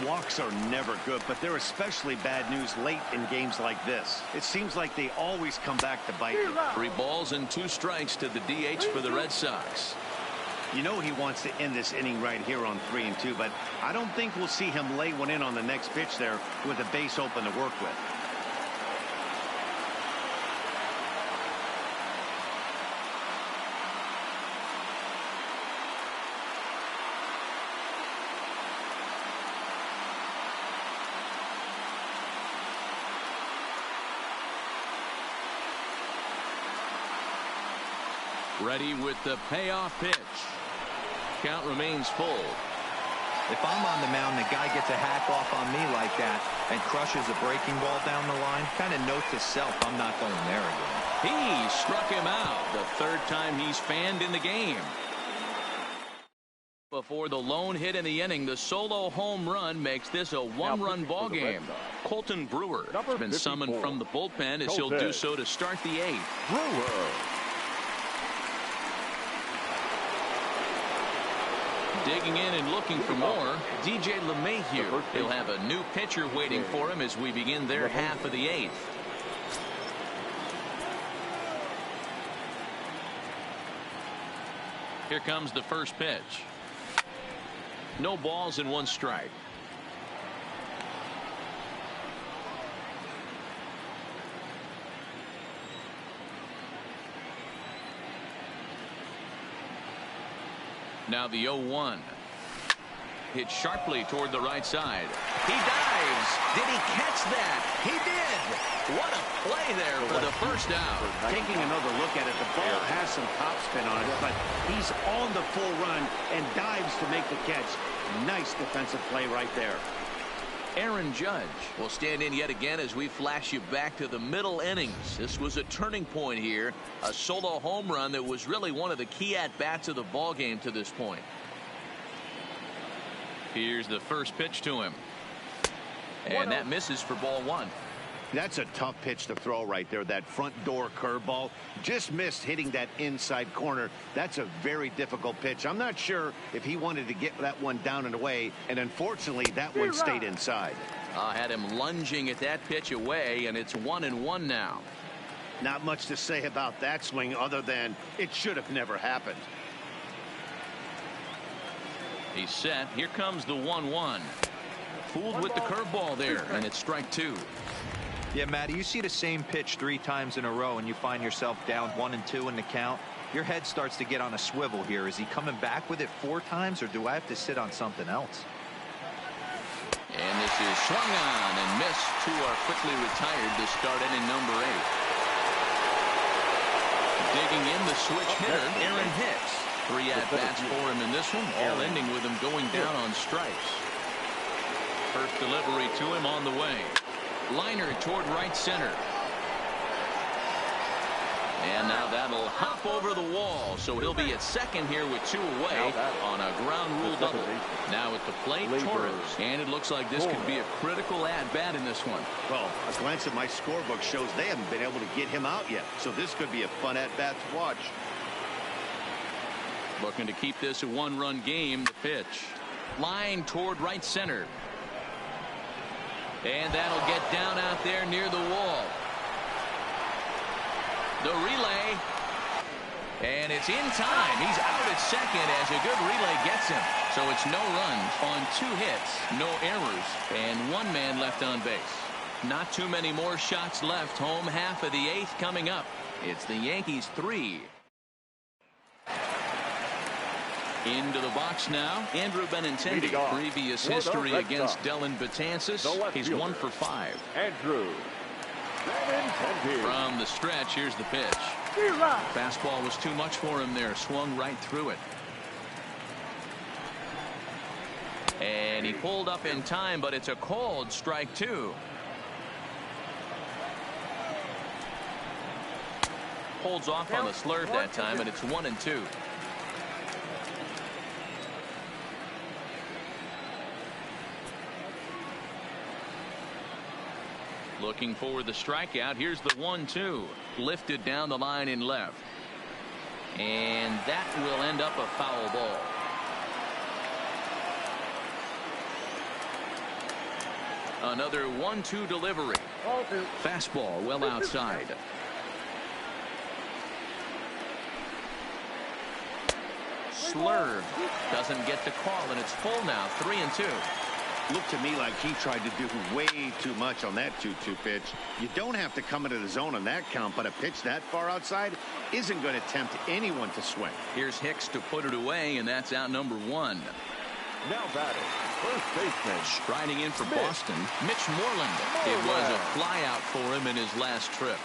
Walks are never good, but they're especially bad news late in games like this. It seems like they always come back to bite you. 3 balls and 2 strikes to the DH for the Red Sox. You know he wants to end this inning right here on 3-2, but I don't think we'll see him lay one in on the next pitch there with a base open to work with. Ready with the payoff pitch. Count remains full. If I'm on the mound, the guy gets a hack off on me like that and crushes a breaking ball down the line, kind of note to self, I'm not going there again. He struck him out. The 3rd time he's fanned in the game. Before the lone hit in the inning, the solo home run makes this a 1-run ball game. Colton Brewer has been summoned from the bullpen as he'll do so to start the 8th. Brewer. Digging in and looking for more, DJ LeMahieu. He'll have a new pitcher waiting for him as we begin their half of the 8th. Here comes the first pitch. No balls and 1 strike. Now the 0-1. Hit sharply toward the right side. He dives. Did he catch that? He did. What a play there for the first out. Taking another look at it, the ball has some topspin on it, but he's on the full run and dives to make the catch. Nice defensive play right there. Aaron Judge will stand in yet again as we flash you back to the middle innings. This was a turning point here. A solo home run that was really one of the key at-bats of the ball game to this point. Here's the first pitch to him. And that misses for ball 1. That's a tough pitch to throw right there. That front door curveball just missed hitting that inside corner. That's a very difficult pitch. I'm not sure if he wanted to get that one down and away, and unfortunately that one stayed inside. Had him lunging at that pitch away, and it's 1-1 now. Not much to say about that swing other than it should have never happened. He's set. Here comes the 1-1. Fooled with the curveball there, and it's strike 2. Yeah, Matty, you see the same pitch 3 times in a row and you find yourself down 1-2 in the count. Your head starts to get on a swivel here. Is he coming back with it 4 times, or do I have to sit on something else? And this is swung on and missed. 2 are quickly retired to start inning number 8. Digging in, the switch hitter, Aaron Hicks. 3 at-bats for him in this one, all ending with him going down on strikes. First delivery to him on the way. Liner toward right center. And now that'll hop over the wall, so he'll be at second here with 2 away on a ground rule double. Now at the plate, Torres. And it looks like this could be a critical at-bat in this one. Well, a glance at my scorebook shows they haven't been able to get him out yet, so this could be a fun at-bat to watch. Looking to keep this a 1-run game. The pitch. Line toward right center. And that'll get down out there near the wall. The relay. And it's in time. He's out at second as a good relay gets him. So it's no runs on 2 hits, no errors, and 1 man left on base. Not too many more shots left. Home half of the 8th coming up. It's the Yankees 3. Into the box now, Andrew Benintendi. Previous history against Dellin Betances. He's 1 for 5. Andrew Benintendi. From the stretch, here's the pitch. Fastball was too much for him there. Swung right through it. And he pulled up in time, but it's a cold strike 2. Holds off on the slurve that time, and it's 1-2. Looking for the strikeout. Here's the 1-2. Lifted down the line in left. And that will end up a foul ball. Another 1-2 delivery. Fastball well outside. Slurve doesn't get the call, and it's full now. 3-2. Looked to me like he tried to do way too much on that 2-2 pitch. You don't have to come into the zone on that count, but a pitch that far outside isn't going to tempt anyone to swing. Here's Hicks to put it away, and that's out number 1. Now batting, first baseman. Striding in for Boston, Mitch Moreland. It was a flyout for him in his last trip.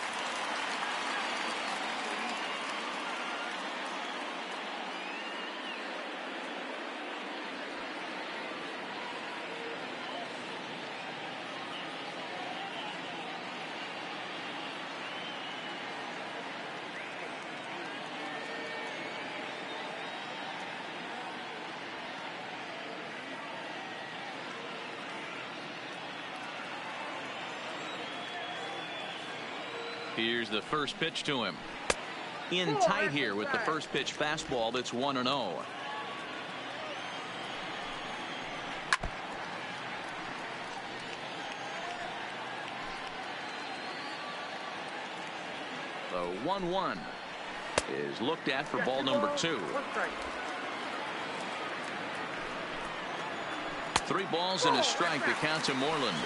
Here's the first pitch to him. In tight here with the first pitch fastball. That's 1-0. The 1-1 is looked at for ball number 2. 3 balls and a strike. The count to Moreland.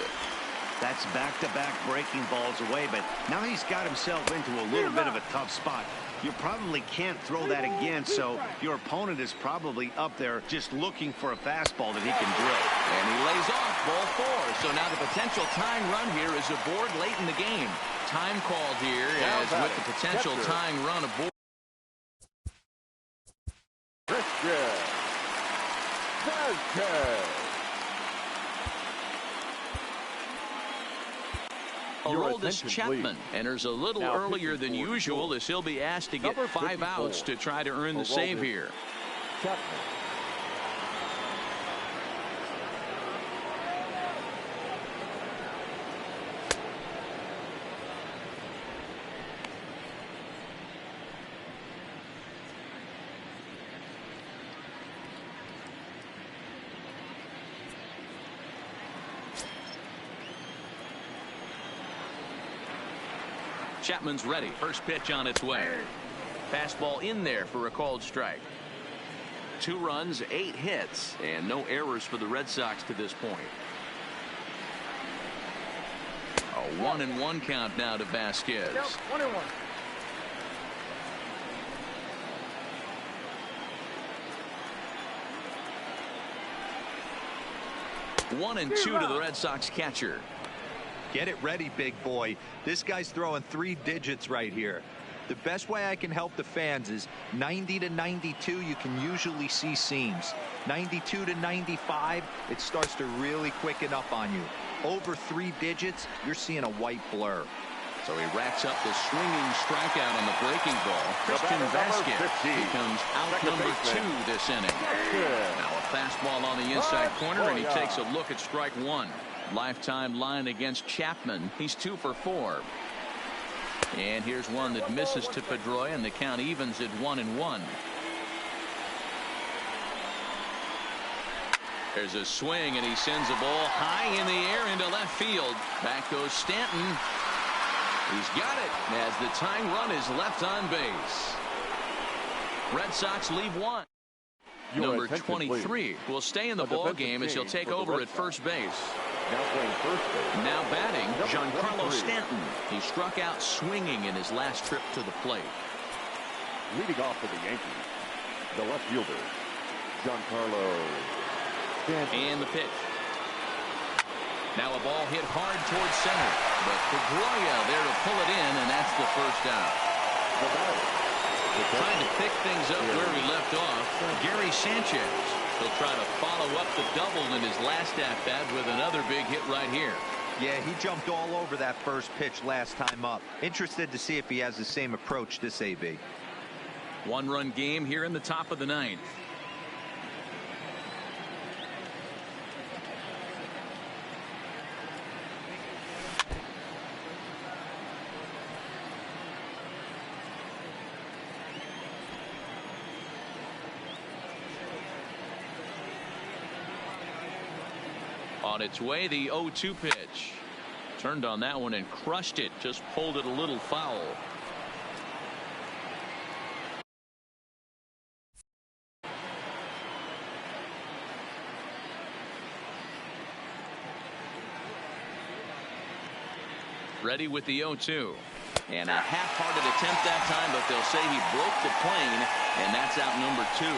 That's back-to-back breaking balls away, but now he's got himself into a little bit of a tough spot. You probably can't throw that again, so your opponent is probably up there just looking for a fastball that he can drill. And he lays off ball 4. So now the potential tying run here is aboard late in the game. Time called here as with the potential tying run aboard. Christian Vazquez. Aroldis Chapman enters a little earlier than usual as he'll be asked to get 5 outs to try to earn the save here. Chapman. Chapman's ready. First pitch on its way. Fastball in there for a called strike. 2 runs, 8 hits, and no errors for the Red Sox to this point. A 1-1 count now to Vazquez. 1-1. 1-2 to the Red Sox catcher. Get it ready, big boy. This guy's throwing 3 digits right here. The best way I can help the fans is 90 to 92. You can usually see seams. 92 to 95, it starts to really quicken up on you. Over 3 digits, you're seeing a white blur. So he racks up the swinging strikeout on the breaking ball. Christian Vazquez becomes out number 2 this inning. Now a fastball on the inside corner, and he takes a look at strike 1. Lifetime line against Chapman. He's 2 for 4. And here's one that misses to Pedroia, and the count evens at 1-1. There's a swing, and he sends a ball high in the air into left field. Back goes Stanton. He's got it as the tying run is left on base. Red Sox leave one. Number 23 will stay in the ball game as he'll take over at first base. Now playing first base. Now batting, Giancarlo Stanton. He struck out swinging in his last trip to the plate. Leading off for the Yankees, the left fielder, Giancarlo Stanton. And the pitch. Now a ball hit hard towards center, but Pedroia there to pull it in, and that's the first out. The batter. Trying to pick things up where he left off, Gary Sanchez. He'll try to follow up the double in his last at-bat with another big hit right here. Yeah, he jumped all over that first pitch last time up. Interested to see if he has the same approach this AB. One-run game here in the top of the ninth. On its way, the 0-2 pitch. Turned on that one and crushed it. Just pulled it a little foul. Ready with the 0-2. And a half-hearted attempt that time, but they'll say he broke the plane, and that's out number 2.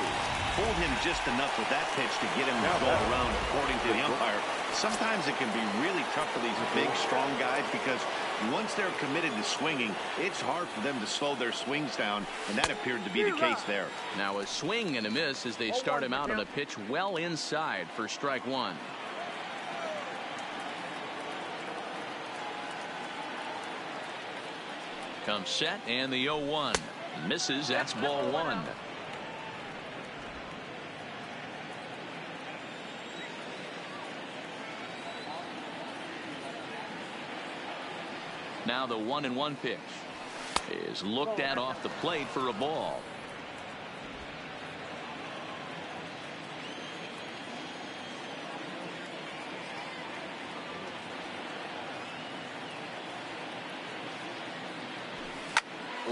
Pulled him just enough with that pitch to get him to go around, according to the umpire. Sometimes it can be really tough for these big, strong guys because once they're committed to swinging, it's hard for them to slow their swings down, and that appeared to be the case there. Now a swing and a miss as they start him out on a pitch well inside for strike one. Comes set, and the 0-1 misses. That's ball one. Now the 1-1 pitch is looked at off the plate for a ball.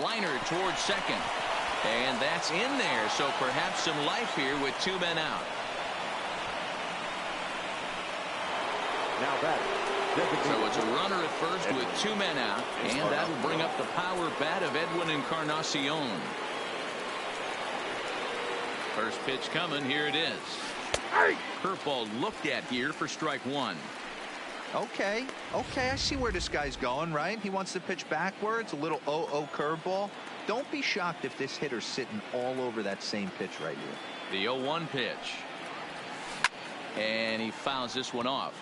Liner towards second, and that's in there, so perhaps some life here with 2 men out. Now batting. So it's a runner at first with 2 men out, and that'll bring up the power bat of Edwin Encarnacion. First pitch coming. Here it is. Curveball looked at here for strike one. Okay, I see where this guy's going, right? He wants to pitch backwards, a little 0-0 curveball. Don't be shocked if this hitter's sitting all over that same pitch right here. The 0-1 pitch. And he fouls this one off.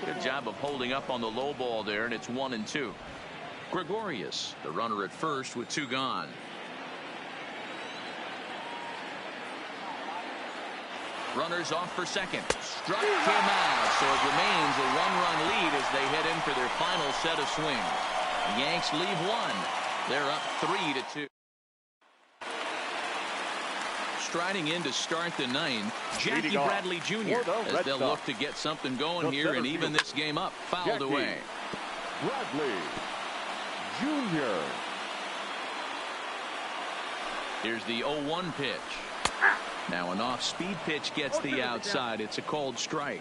Good job of holding up on the low ball there, and it's 1-2. Gregorius, the runner at first with 2 gone. Runners off for second. Struck him out, so it remains a 1-run lead as they head in for their final set of swings. The Yanks leave one. They're up 3-2. Striding in to start the ninth, Jackie Bradley Jr. as they'll look to get something going here and even this game up. Fouled away. Bradley Jr. Here's the 0-1 pitch. Now an off-speed pitch gets the outside. It's a cold strike.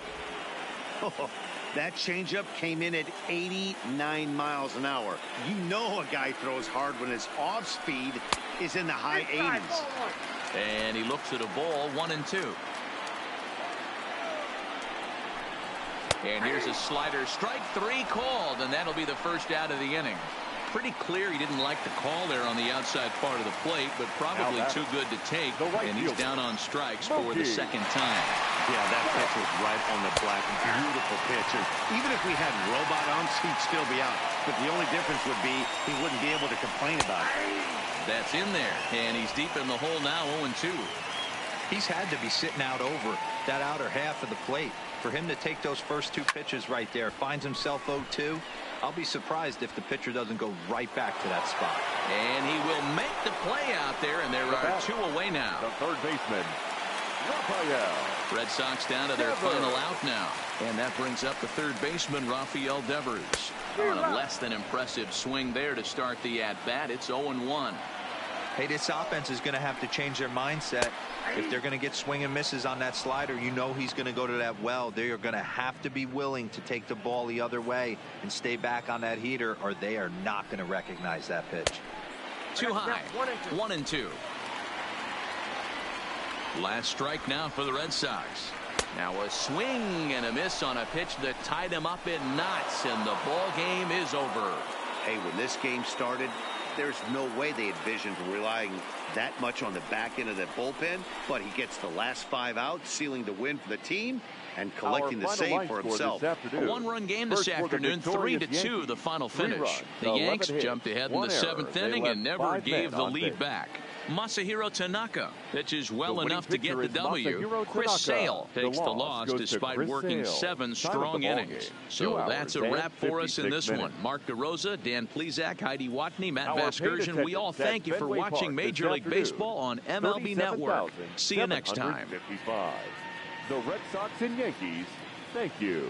That changeup came in at 89 miles an hour. You know a guy throws hard when his off-speed is in the high 80s. And he looks at a ball, 1-2. And here's a slider, strike 3 called, and that'll be the first out of the inning. Pretty clear he didn't like the call there on the outside part of the plate, but probably too good to take, and he's down on strikes for the second time. Yeah, that pitch was right on the black. Beautiful pitch. And even if we had robot arms, he'd still be out. But the only difference would be he wouldn't be able to complain about it. That's in there, and he's deep in the hole now, 0-2. He's had to be sitting out over that outer half of the plate. For him to take those first 2 pitches right there, finds himself 0-2. I'll be surprised if the pitcher doesn't go right back to that spot. And he will make the play out there, and there are 2 away now. The third baseman, Rafael. Red Sox down to their final out now. And that brings up the third baseman, Rafael Devers. On a less than impressive swing there to start the at-bat. It's 0-1. Hey, this offense is going to have to change their mindset. If they're going to get swing and misses on that slider, you know he's going to go to that well. They are going to have to be willing to take the ball the other way and stay back on that heater, or they are not going to recognize that pitch. Too high. 1-2. Last strike now for the Red Sox. Now a swing and a miss on a pitch that tied him up in knots, and the ball game is over. Hey, when this game started, there's no way they envisioned relying that much on the back end of that bullpen, but he gets the last 5 out, sealing the win for the team and collecting the save for himself. A 1-run game this afternoon, 3-2 the final finish. The Yanks jumped ahead in the 7th inning and never gave the lead back. Masahiro Tanaka pitches well enough to get the W. Chris Sale takes the loss despite working 7 strong innings. So that's a wrap for us in this one. Mark DeRosa, Dan Plezak, Heidi Watney, Matt Vasgersian. We all thank you for watching Major League Baseball on MLB Network. See you next time. The Red Sox and Yankees, thank you.